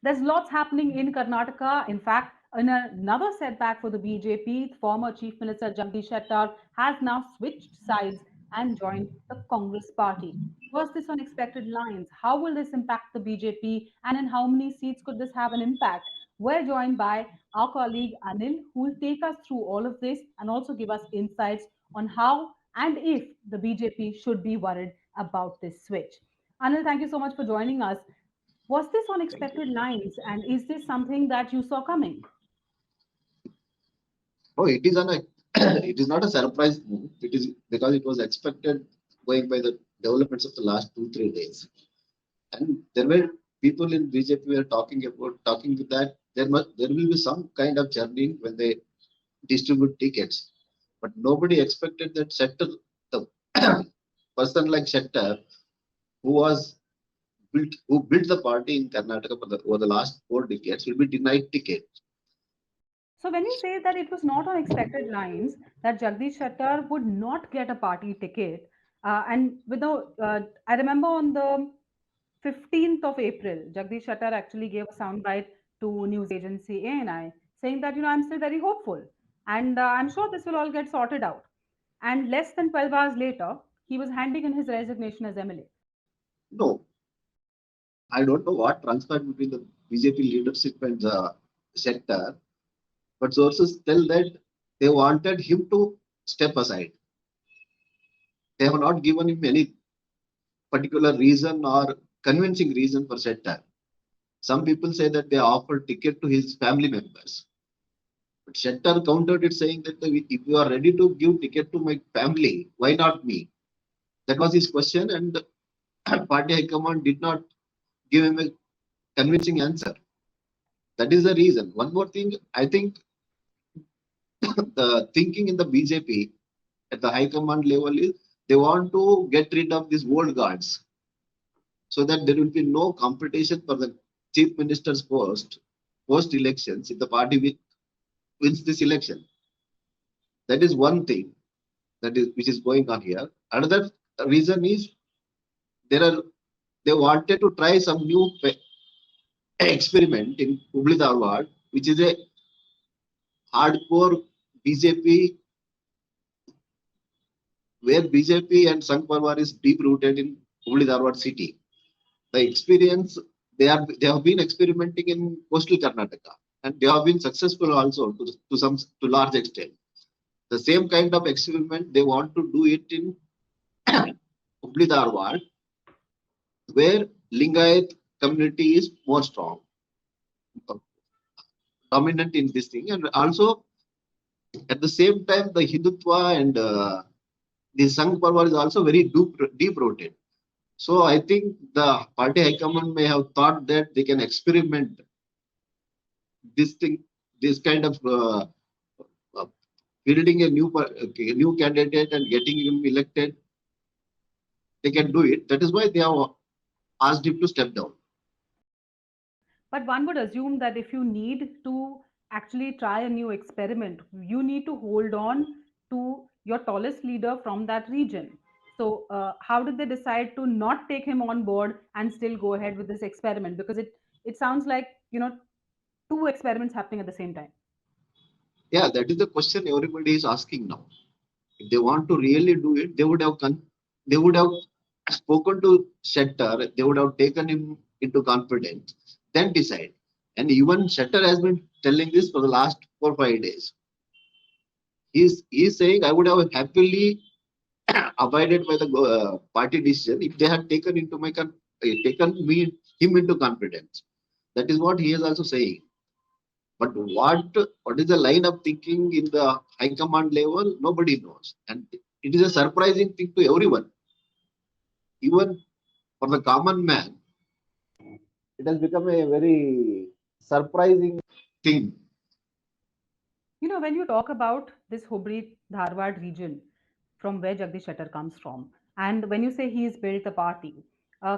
There's lots happening in Karnataka. In fact, in another setback for the BJP, former Chief Minister Jagadish Shettar has now switched sides and joined the Congress party. Was this on expected lines? How will this impact the BJP, and in how many seats could this have an impact? We're joined by our colleague Anil, who will take us through all of this and also give us insights on how and if the BJP should be worried about this switch. Anil, thank you so much for joining us. Was this on Thank you. expected lines, and is this something that you saw coming? Oh, it is it is not a surprise move. It is because it was expected going by the developments of the last 2 3 days. And there were people in BJP were talking that there will be some kind of journey when they distribute tickets. But nobody expected that Shettar, the person like Shettar, who was who built the party in Karnataka over the last 4 decades, will be denied ticket. So when you say that it was not on expected lines, that Jagdish Shettar would not get a party ticket, and I remember on the 15th of April, Jagdish Shettar actually gave a soundbite to news agency ANI saying that, I'm still very hopeful and I'm sure this will all get sorted out. And less than 12 hours later, he was handing in his resignation as MLA. No, I don't know what transpired between the BJP leadership and the Shettar, but sources tell that they wanted him to step aside. They have not given him any particular reason or convincing reason for Shettar. Some people say that they offered ticket to his family members. But Shettar countered it saying that if you are ready to give ticket to my family, why not me? That was his question, and party high command did not give him a convincing answer. That is the reason. One more thing, I think the thinking in the BJP at the high command level is they want to get rid of these old guards so that there will be no competition for the chief minister's post elections if the party wins this election. That is one thing which is going on here. Another reason is there are they wanted to try some new experiment in Hubli-Dharwad, which is a hardcore BJP, where BJP and Sangh Parwar is deep rooted in Hubli-Dharwad city. The experience they have been experimenting in coastal Karnataka, and they have been successful also to large extent. The same kind of experiment they want to do it in Hubli-Dharwad, where Lingayat community is more strong, dominant in this thing, and also at the same time the Hindutva and the Sangh Parwar is also very deep rooted. So I think the party high command may have thought that they can experiment this thing, this kind of fielding a new candidate and getting him elected. They can do it. That is why they have asked him to step down. But one would assume that if you need to actually try a new experiment, you need to hold on to your tallest leader from that region. So, how did they decide to not take him on board and still go ahead with this experiment? Because it sounds like two experiments happening at the same time. Yeah, that is the question everybody is asking now. If they want to really do it, they would have spoken to Shettar. They would have taken him into confidence, then decide. And even Shettar has been telling this for the last 4 5 days. He's saying I would have happily abided by the party decision if they had taken him into confidence. That is what he is also saying. But what is the line of thinking in the high command level? Nobody knows, and it is a surprising thing to everyone, even for the common man. It has become a very surprising thing. When you talk about this Hubli-Dharwad region from where Jagdish Shettar comes from, and when you say he's built a party,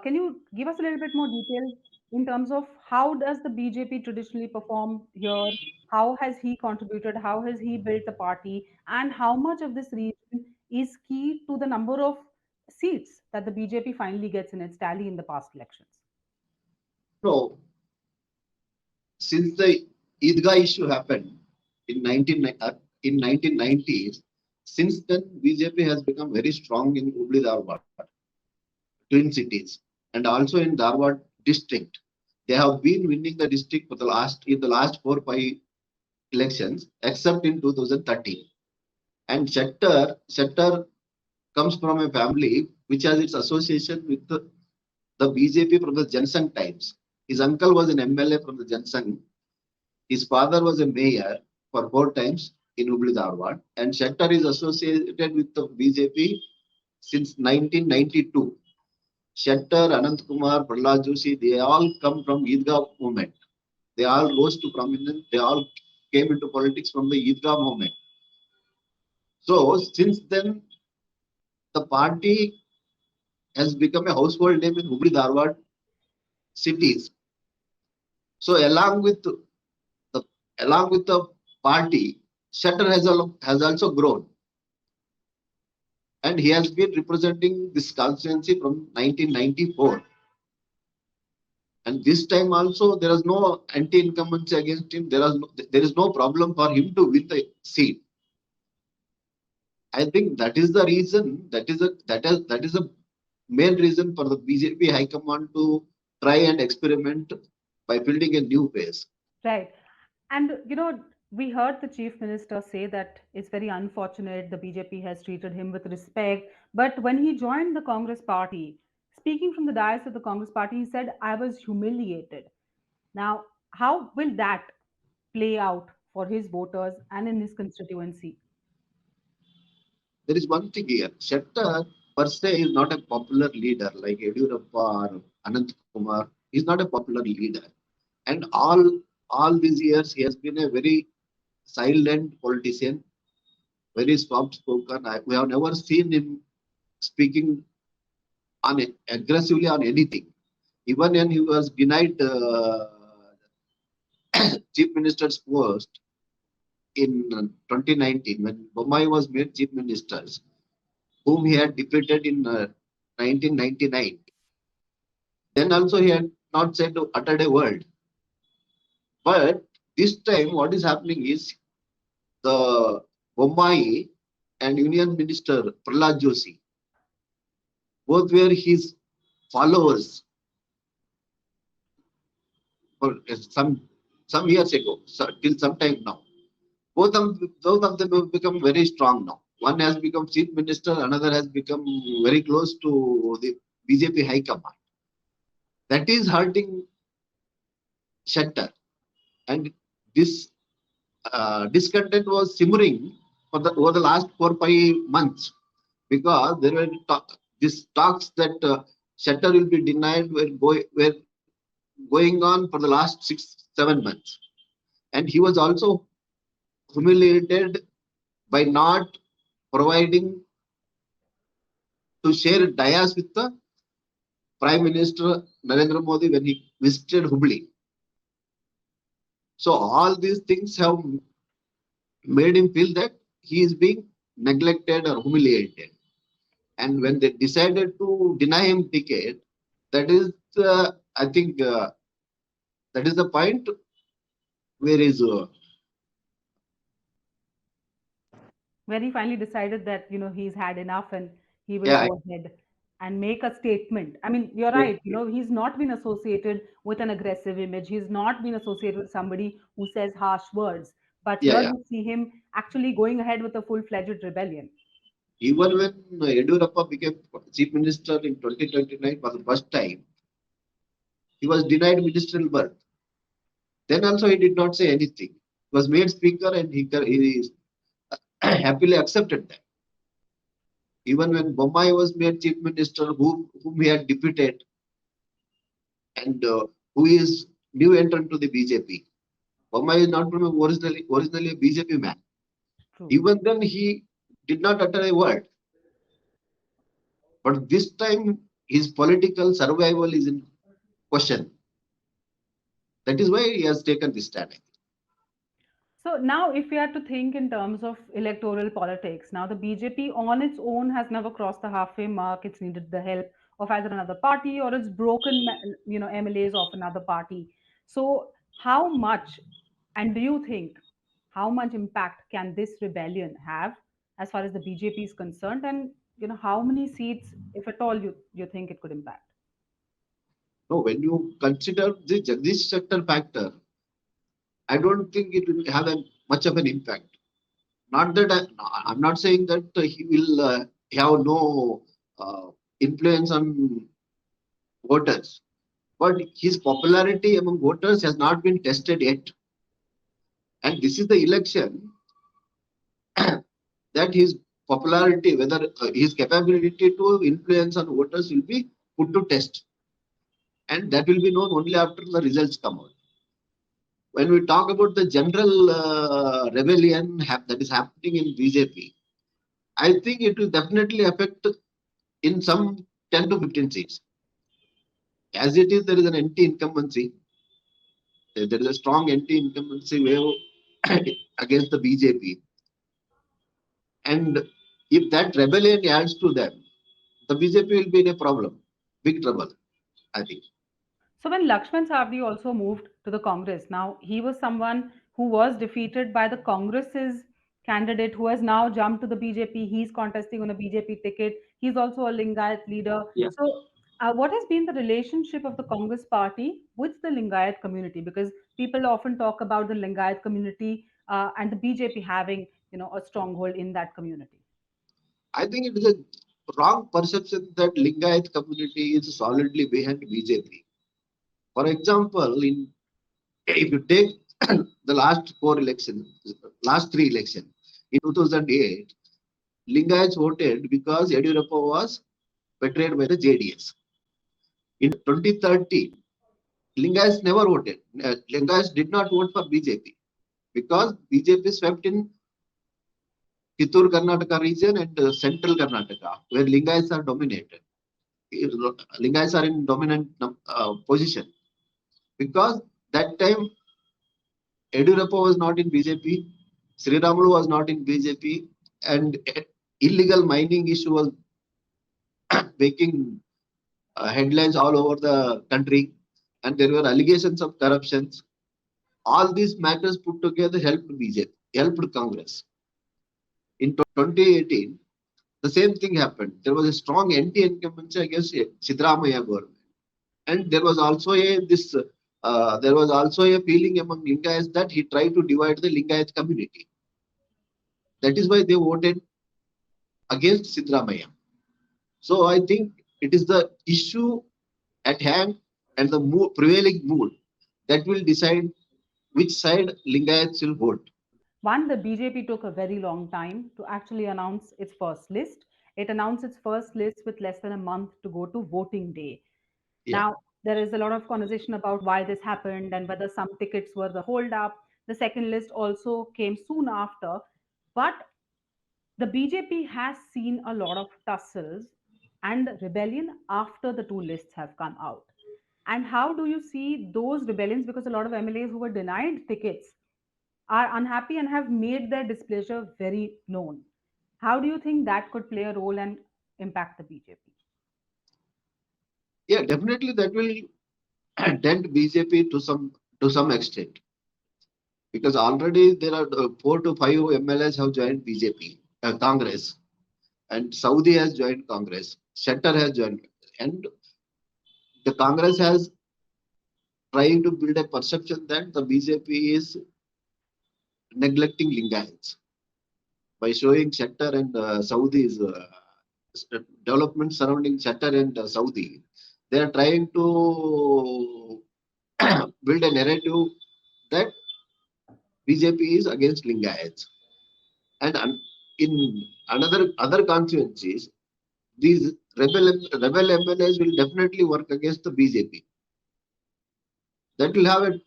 can you give us a little bit more detail in terms of how does the BJP traditionally perform here? How has he contributed? How has he built the party? And how much of this region is key to the number of seats that the BJP finally gets in its tally in the past elections? So since the Idgah issue happened in 1990s, since then BJP has become very strong in Hubli-Dharwad, twin cities, and also in Dharwad district. They have been winning the district for the last 4 5 elections, except in 2013. And Shettar comes from a family which has its association with the BJP from the Jansang times. His uncle was an MLA from the Jansang. His father was a mayor for 4 times in Hubli-Dharwad, and Shettar is associated with the BJP since 1992. Shettar, Anant Kumar, Prahlad Joshi, they all come from Idgah movement. They all rose to prominence. They all came into politics from the Idgah movement. So since then, the party has become a household name in Hubli-Dharwad cities. So the along with the party, Shettar has also grown, and he has been representing this constituency from 1994. And this time also there is no anti-incumbency against him. There is no problem for him to win the seat. I think that is the reason. That is a main reason for the BJP High Command to try and experiment by building a new base. Right. And we heard the chief minister say that it's very unfortunate the BJP has treated him with respect. But when he joined the Congress party, speaking from the dais of the Congress party, he said, I was humiliated. Now, how will that play out for his voters and in his constituency? There is one thing here. Shettar per se is not a popular leader like Yediyurappa or Anant Kumar. He is not a popular leader. And all these years he has been a very silent politician, very soft spoken. We have never seen him speaking aggressively on anything. Even when he was denied chief minister's post in 2019, when Bommai was made chief minister, whom he had defeated in 1999. Then also he had not said uttered a word. But this time, what is happening is the Bommai and Union Minister Prahlad Joshi, both were his followers for some years ago, till some time now. Both of them have become very strong now. One has become chief minister, another has become very close to the BJP High Command. That is hurting Shettar. And this discontent was simmering over the last 4 5 months, because there were these talks that Shettar will be denied were going on for the last 6 7 months. And he was also humiliated by not providing to share dayas with the Prime Minister Narendra Modi when he visited Hubli. So all these things have made him feel that he is being neglected or humiliated. And when they decided to deny him ticket, that is, I think, that is the point where is When he finally decided that he's had enough and he will yeah, go ahead and make a statement. I mean, you're right. He's not been associated with an aggressive image. He's not been associated with somebody who says harsh words. But yeah, here yeah. we see him actually going ahead with a full-fledged rebellion. Even when Yediyurappa became chief minister in 2029 for the first time, he was denied ministerial berth. Then also he did not say anything. He was made speaker and he happily accepted that. Even when Bommai was made chief minister, whom he had defeated, and who is new entrant to the BJP. Bommai is not from originally a BJP man. True. Even then he did not utter a word. But this time his political survival is in question. That is why he has taken this stand. So now, if we had to think in terms of electoral politics, now the BJP on its own has never crossed the halfway mark. It's needed the help of either another party or it's broken, MLAs of another party. So how much, and do you think, how much impact can this rebellion have as far as the BJP is concerned? And how many seats, if at all, you think it could impact? No, when you consider the Jagadish Shettar factor, I don't think it will have much of an impact. Not that I'm not saying that he will have no influence on voters, but his popularity among voters has not been tested yet. And this is the election that his popularity, whether his capability to influence on voters will be put to test. And that will be known only after the results come out. When we talk about the general rebellion that is happening in BJP, I think it will definitely affect in some 10 to 15 seats. As it is, there is an anti-incumbency. There is a strong anti-incumbency wave against the BJP. And if that rebellion adds to them, the BJP will be in a problem, big trouble, I think. So when Laxman Savadi also moved to the Congress, now he was someone who was defeated by the Congress's candidate who has now jumped to the BJP. He's contesting on a BJP ticket. He's also a Lingayat leader. Yeah. So what has been the relationship of the Congress party with the Lingayat community? Because people often talk about the Lingayat community and the BJP having, a stronghold in that community. I think it is a wrong perception that Lingayat community is solidly behind BJP. For example, if you take the last three elections, in 2008, Lingayats voted because Yadurappa was betrayed by the JDS. In 2013, Lingayats never voted. Lingayats did not vote for BJP because BJP swept in Kittur Karnataka region and central Karnataka, where Lingayats are dominated. Lingayats are in dominant position because that time Yadurappa was not in BJP, Sri Ramulu was not in BJP, and illegal mining issue was making headlines all over the country, and there were allegations of corruptions. All these matters put together helped BJP, helped Congress. In 2018, the same thing happened. There was a strong anti-incumbency against Siddaramaiah government, and there was also a feeling among Lingayats that he tried to divide the Lingayat community. That is why they voted against Siddaramaiah. So I think it is the issue at hand and the prevailing mood that will decide which side Lingayats will vote. One, the BJP took a very long time to actually announce its first list. It announced its first list with less than a month to go to voting day. Yeah. Now, there is a lot of conversation about why this happened and whether some tickets were the hold up. The second list also came soon after. But the BJP has seen a lot of tussles and rebellion after the two lists have come out. And how do you see those rebellions? Because a lot of MLAs who were denied tickets are unhappy and have made their displeasure very known. How do you think that could play a role and impact the BJP? Yeah, definitely that will dent BJP to some extent, because already there are 4 to 5 MLAs have joined BJP, Congress, and Saudi has joined Congress, Shettar has joined, and the Congress has trying to build a perception that the BJP is neglecting Lingayats by showing Shettar and Saudi's development surrounding Shettar and Saudi. They are trying to build a narrative that BJP is against Lingayats. And in other constituencies, these rebel MLAs will definitely work against the BJP. That will have a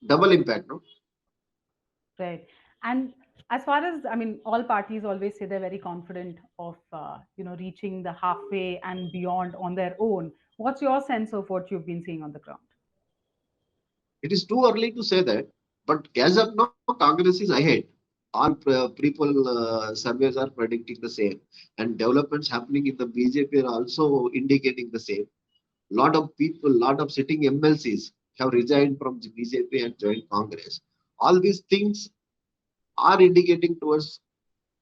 double impact, no? Right. And as far as, I mean, all parties always say they're very confident of, reaching the halfway and beyond on their own. What's your sense of what you've been seeing on the ground? It is too early to say that, but as of now, Congress is ahead. All people surveys are predicting the same, and developments happening in the BJP are also indicating the same. Lot of people, lot of sitting MLCs have resigned from the BJP and joined Congress. All these things are indicating towards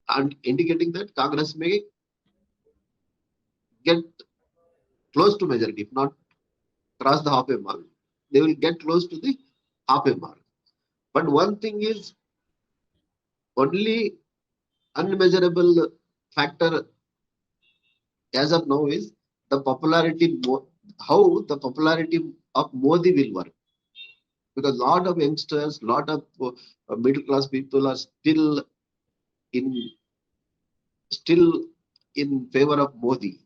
and indicating that Congress may get close to majority, if not cross the halfway mark. They will get close to the halfway mark. But one thing is only unmeasurable factor as of now is the popularity, how the popularity of Modi will work. Because a lot of youngsters, lot of middle class people are in still in favor of Modi.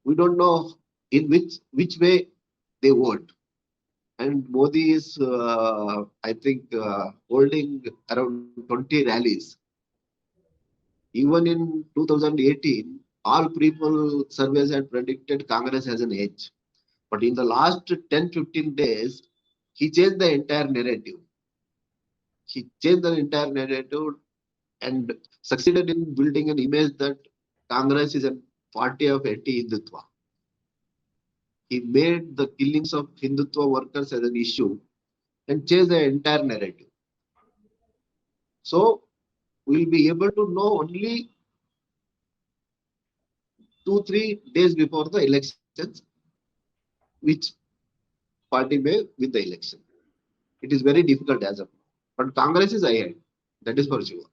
We don't know in which way they vote. And Modi is, I think, holding around 20 rallies. Even in 2018, all people surveys had predicted Congress has an edge. But in the last 10-15 days, he changed the entire narrative. He changed the entire narrative and succeeded in building an image that Congress is a party of anti-Hindutva. He made the killings of Hindutva workers as an issue and changed the entire narrative. So we'll be able to know only 2-3 days before the elections which party may win the election. It is very difficult as of now. But Congress is ahead. That is for sure.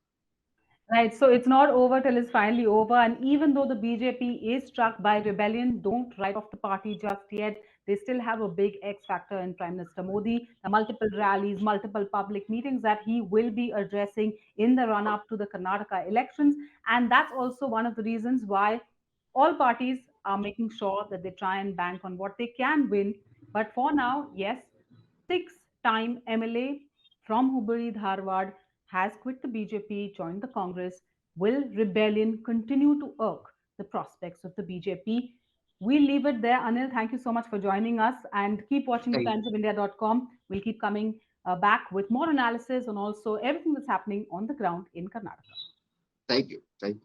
Right, so it's not over till it's finally over. And even though the BJP is struck by rebellion, don't write off the party just yet. They still have a big X factor in Prime Minister Modi, the multiple rallies, multiple public meetings that he will be addressing in the run up to the Karnataka elections. And that's also one of the reasons why all parties are making sure that they try and bank on what they can win. But for now, yes, six-time MLA from Hubli Dharwad has quit the BJP, joined the Congress. Will rebellion continue to irk the prospects of the BJP? We'll leave it there. Anil, thank you so much for joining us and keep watching the Thank, timesofindia.com. We'll keep coming back with more analysis on also everything that's happening on the ground in Karnataka. thank you. Thank you.